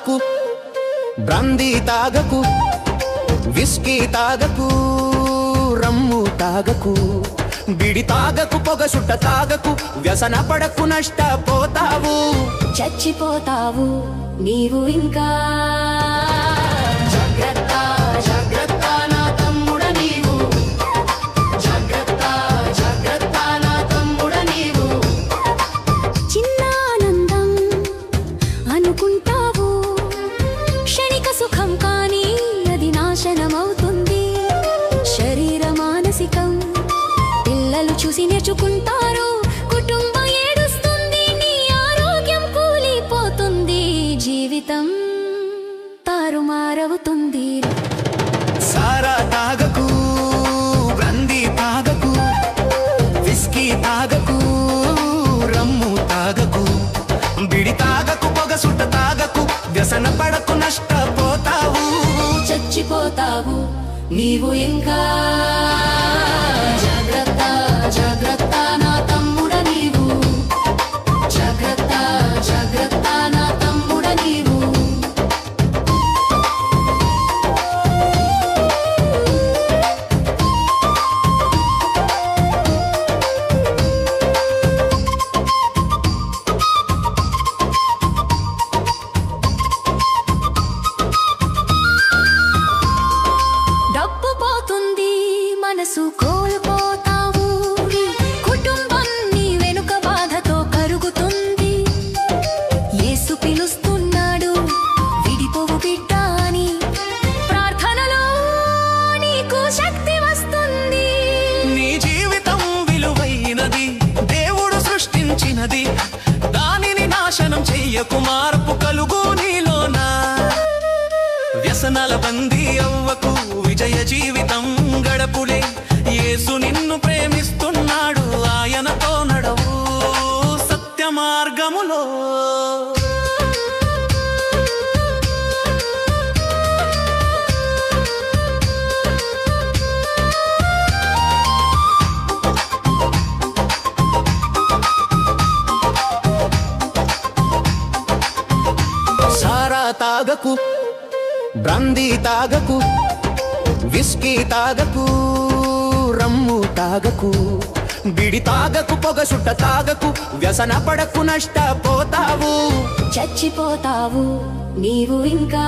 తాగకు, brandy తాగకు, whisky తాగకు, రమ్ము తాగకు, బిడి తాగకు, పొగ సుట్ట తాగకు, వ్యసన పడకు, నష్టపోతావు, చచ్చిపోతావు నీవు ఇంకా. జాగ్రత్త జాగ్రత్త నా తమ్ముడ నీవు, జాగ్రత్త జాగ్రత్త నా తమ్ముడ నీవు. చిన్న ఆనందం అనుకుంటావు, క్షణిక సుఖం కానీ అది నాశనమవుతుంది. శరీర మానసికం పిల్లలు చూసి నేర్చుకుంటారు, కుటుంబం ఏడుస్తుంది, నీ ఆరోగ్యం కూలిపోతుంది, జీవితం తారుమారవుతుంది. సారా తాగకు, బ్రాందీ తాగకు, విస్కీ తాగకు, రమ్ము తాగకు, బిడి తాగకు, పొగ సుట్ట తాగకు, వ్యసన పడకు, నష్టపోతావు, చచ్చిపోతావు నీవు ఇంకా. జాగ్రత్త జాగ్రత్త నా తమ్ముడ నీవు, జాగ్రత్త జాగ్రత్త నా తమ్ముడ నీవు. డబ్బు పోతుంది, మనసు కోల్పోతావు, కుటుంబం నీ వెనుక బాధతో కరుగుతుంది. యేసు పిలుస్తున్నాడు, విడిపోవు బిడ్డ అని, ప్రార్థనలో నీకు శక్తి వస్తుంది. నీ జీవితం విలువైనది, దేవుడు సృష్టించినది, దానిని నాశనం చెయ్యకు, మార్పు కలుగు నీలోనా. వ్యసనాల బందీ అవ్వకు, విజయ జీవితం గడపులే, యేసు నిన్ను ప్రేమిస్తున్నాడు, ఆయనతో నడవు సత్య మార్గములో. సారా తాగకు, బ్రాందీ తాగకు, విస్కీ తాగకు, రమ్ము తాగకు, బిడి తాగకు, పొగ సుట్ట తాగకు, వ్యసన పడకు, నష్టపోతావు, చచ్చిపోతావు నీవు ఇంకా.